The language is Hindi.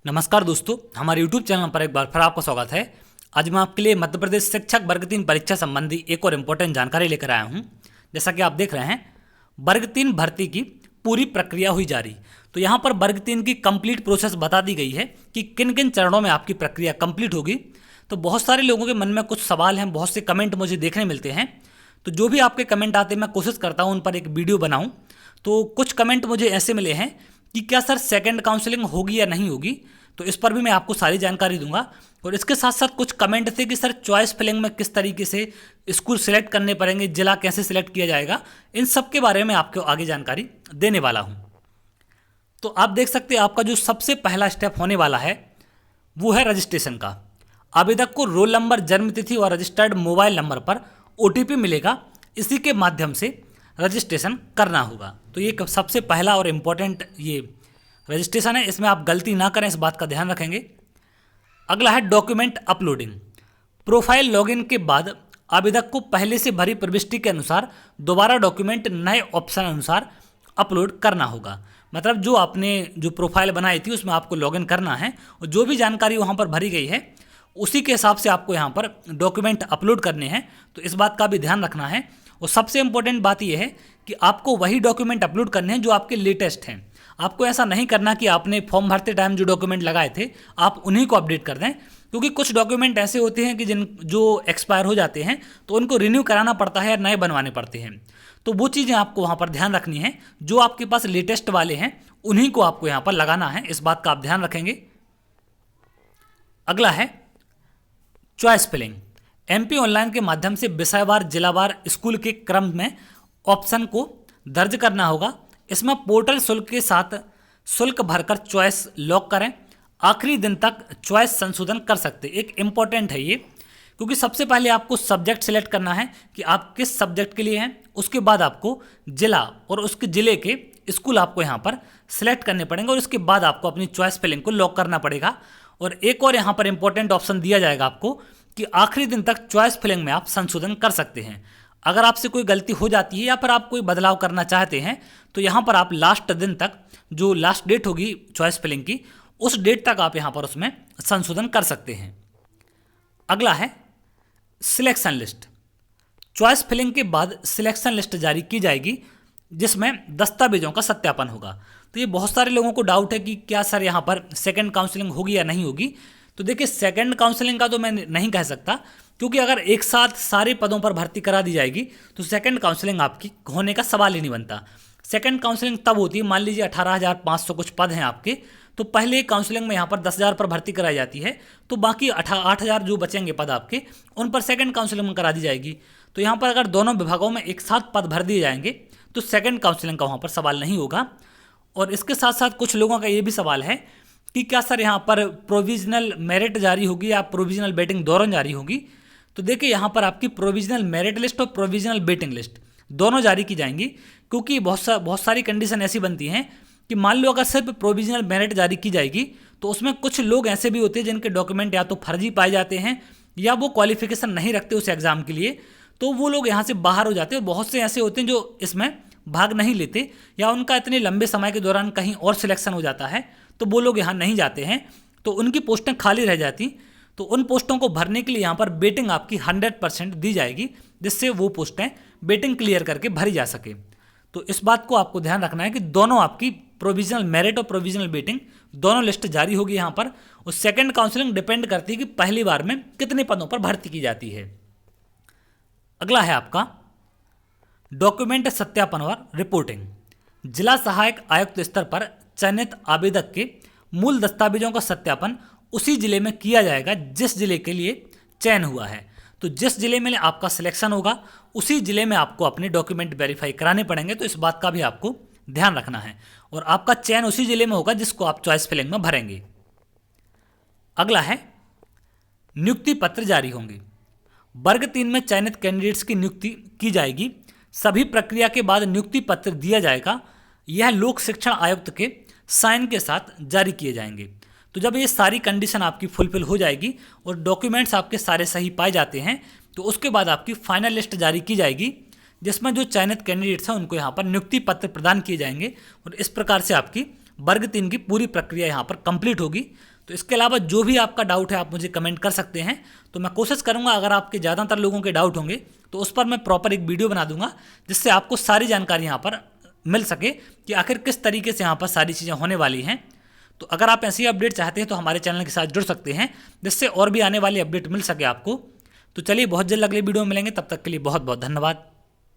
नमस्कार दोस्तों, हमारे YouTube चैनल पर एक बार फिर आपका स्वागत है। आज मैं आपके लिए मध्य प्रदेश शिक्षक वर्ग 3 परीक्षा संबंधी एक और इम्पोर्टेंट जानकारी लेकर आया हूं। जैसा कि आप देख रहे हैं, वर्ग 3 भर्ती की पूरी प्रक्रिया हुई जारी। तो यहाँ पर वर्ग 3 की कंप्लीट प्रोसेस बता दी गई है कि किन किन चरणों में आपकी प्रक्रिया कंप्लीट होगी। तो बहुत सारे लोगों के मन में कुछ सवाल हैं, बहुत से कमेंट मुझे देखने मिलते हैं। तो जो भी आपके कमेंट आते हैं मैं कोशिश करता हूँ उन पर एक वीडियो बनाऊँ। तो कुछ कमेंट मुझे ऐसे मिले हैं कि क्या सर सेकंड काउंसलिंग होगी या नहीं होगी, तो इस पर भी मैं आपको सारी जानकारी दूंगा। और इसके साथ साथ कुछ कमेंट थे कि सर चॉइस फिलिंग में किस तरीके से स्कूल सिलेक्ट करने पड़ेंगे, जिला कैसे सिलेक्ट किया जाएगा, इन सब के बारे में आपको आगे जानकारी देने वाला हूं। तो आप देख सकते हैं आपका जो सबसे पहला स्टेप होने वाला है वो है रजिस्ट्रेशन का। आवेदक को रोल नंबर, जन्म तिथि और रजिस्टर्ड मोबाइल नंबर पर OTP मिलेगा, इसी के माध्यम से रजिस्ट्रेशन करना होगा। तो ये सबसे पहला और इम्पोर्टेंट ये रजिस्ट्रेशन है, इसमें आप गलती ना करें, इस बात का ध्यान रखेंगे। अगला है डॉक्यूमेंट अपलोडिंग। प्रोफाइल लॉगिन के बाद आवेदक को पहले से भरी प्रविष्टि के अनुसार दोबारा डॉक्यूमेंट नए ऑप्शन अनुसार अपलोड करना होगा। मतलब जो आपने जो प्रोफाइल बनाई थी उसमें आपको लॉगिन करना है और जो भी जानकारी वहाँ पर भरी गई है उसी के हिसाब से आपको यहाँ पर डॉक्यूमेंट अपलोड करने हैं। तो इस बात का भी ध्यान रखना है। और सबसे इम्पोर्टेंट बात यह है कि आपको वही डॉक्यूमेंट अपलोड करने हैं जो आपके लेटेस्ट हैं। आपको ऐसा नहीं करना कि आपने फॉर्म भरते टाइम जो डॉक्यूमेंट लगाए थे आप उन्हीं को अपडेट कर दें, क्योंकि कुछ डॉक्यूमेंट ऐसे होते हैं कि जो एक्सपायर हो जाते हैं तो उनको रिन्यू कराना पड़ता है या नए बनवाने पड़ते हैं। तो वो चीज़ें आपको वहाँ पर ध्यान रखनी है। जो आपके पास लेटेस्ट वाले हैं उन्हीं को आपको यहाँ पर लगाना है, इस बात का आप ध्यान रखेंगे। अगला है चॉइस फिलिंग। MP ऑनलाइन के माध्यम से विषयवार, जिलावार, स्कूल के क्रम में ऑप्शन को दर्ज करना होगा। इसमें पोर्टल शुल्क के साथ शुल्क भरकर चॉइस लॉक करें। आखिरी दिन तक चॉइस संशोधन कर सकते। एक इम्पॉर्टेंट है ये, क्योंकि सबसे पहले आपको सब्जेक्ट सिलेक्ट करना है कि आप किस सब्जेक्ट के लिए हैं। उसके बाद आपको जिला और उसके ज़िले के स्कूल आपको यहाँ पर सिलेक्ट करने पड़ेंगे और उसके बाद आपको अपनी चॉइस फिलिंग को लॉक करना पड़ेगा। और एक और यहाँ पर इंपॉर्टेंट ऑप्शन दिया जाएगा आपको कि आखिरी दिन तक चॉइस फिलिंग में आप संशोधन कर सकते हैं। अगर आपसे कोई गलती हो जाती है या फिर आप कोई बदलाव करना चाहते हैं तो यहाँ पर आप लास्ट दिन तक, जो लास्ट डेट होगी चॉइस फिलिंग की, उस डेट तक आप यहाँ पर उसमें संशोधन कर सकते हैं। अगला है सिलेक्शन लिस्ट। चॉइस फिलिंग के बाद सिलेक्शन लिस्ट जारी की जाएगी जिसमें दस्तावेजों का सत्यापन होगा। तो ये बहुत सारे लोगों को डाउट है कि क्या सर यहाँ पर सेकंड काउंसलिंग होगी या नहीं होगी। तो देखिए, सेकंड काउंसलिंग का तो मैं नहीं कह सकता, क्योंकि अगर एक साथ सारे पदों पर भर्ती करा दी जाएगी तो सेकंड काउंसलिंग आपकी होने का सवाल ही नहीं बनता। सेकंड काउंसलिंग तब होती है, मान लीजिए 18,500 कुछ पद हैं आपके, तो पहले काउंसलिंग में यहाँ पर 10,000 पर भर्ती कराई जाती है, तो बाकी 8,000 जो बचेंगे पद आपके उन पर सेकंड काउंसलिंग में करा दी जाएगी। तो यहाँ पर अगर दोनों विभागों में एक साथ पद भर दिए जाएंगे तो सेकंड काउंसलिंग का वहाँ पर सवाल नहीं होगा। और इसके साथ साथ कुछ लोगों का ये भी सवाल है कि क्या सर यहाँ पर प्रोविजनल मेरिट जारी होगी या प्रोविजनल वेटिंग दोनों जारी होगी। तो देखिए, यहाँ पर आपकी प्रोविजनल मेरिट लिस्ट और प्रोविजनल वेटिंग लिस्ट दोनों जारी की जाएंगी, क्योंकि बहुत सारी कंडीशन ऐसी बनती हैं कि मान लो अगर सिर्फ प्रोविजनल मेरिट जारी की जाएगी तो उसमें कुछ लोग ऐसे भी होते हैं जिनके डॉक्यूमेंट या तो फर्जी पाए जाते हैं या वो क्वालिफिकेशन नहीं रखते उस एग्ज़ाम के लिए, तो वो लोग यहाँ से बाहर हो जाते हैं। और बहुत से ऐसे होते हैं जो इसमें भाग नहीं लेते या उनका इतने लंबे समय के दौरान कहीं और सिलेक्शन हो जाता है, तो वो लोग यहाँ नहीं जाते हैं, तो उनकी पोस्टें खाली रह जाती। तो उन पोस्टों को भरने के लिए यहाँ पर वेटिंग आपकी 100% दी जाएगी, जिससे वो पोस्टें वेटिंग क्लियर करके भरी जा सके। तो इस बात को आपको ध्यान रखना है कि दोनों आपकी प्रोविजनल मेरिट और प्रोविजनल वेटिंग दोनों लिस्ट जारी होगी यहाँ पर। और सेकंड काउंसलिंग डिपेंड करती है कि पहली बार में कितने पदों पर भर्ती की जाती है। अगला है आपका डॉक्यूमेंट सत्यापन और रिपोर्टिंग। जिला सहायक आयुक्त स्तर पर चयनित आवेदक के मूल दस्तावेजों का सत्यापन उसी जिले में किया जाएगा जिस जिले के लिए चयन हुआ है। तो जिस जिले में आपका सिलेक्शन होगा उसी जिले में आपको अपने डॉक्यूमेंट वेरीफाई कराने पड़ेंगे, तो इस बात का भी आपको ध्यान रखना है। और आपका चयन उसी जिले में होगा जिसको आप चॉइस फिलिंग में भरेंगे। अगला है नियुक्ति पत्र जारी होंगे। वर्ग 3 में चयनित कैंडिडेट्स की नियुक्ति की जाएगी। सभी प्रक्रिया के बाद नियुक्ति पत्र दिया जाएगा। यह लोक शिक्षण आयुक्त के साइन के साथ जारी किए जाएंगे। तो जब ये सारी कंडीशन आपकी फुलफिल हो जाएगी और डॉक्यूमेंट्स आपके सारे सही पाए जाते हैं तो उसके बाद आपकी फाइनल लिस्ट जारी की जाएगी, जिसमें जो चयनित कैंडिडेट्स हैं उनको यहाँ पर नियुक्ति पत्र प्रदान किए जाएंगे और इस प्रकार से आपकी वर्ग 3 की पूरी प्रक्रिया यहाँ पर कंप्लीट होगी। तो इसके अलावा जो भी आपका डाउट है आप मुझे कमेंट कर सकते हैं, तो मैं कोशिश करूँगा अगर आपके ज़्यादातर लोगों के डाउट होंगे तो उस पर मैं प्रॉपर एक वीडियो बना दूंगा, जिससे आपको सारी जानकारी यहाँ पर मिल सके कि आखिर किस तरीके से यहाँ पर सारी चीज़ें होने वाली हैं। तो अगर आप ऐसी अपडेट चाहते हैं तो हमारे चैनल के साथ जुड़ सकते हैं, जिससे और भी आने वाली अपडेट मिल सके आपको। तो चलिए बहुत जल्द अगले वीडियो में मिलेंगे, तब तक के लिए बहुत बहुत धन्यवाद।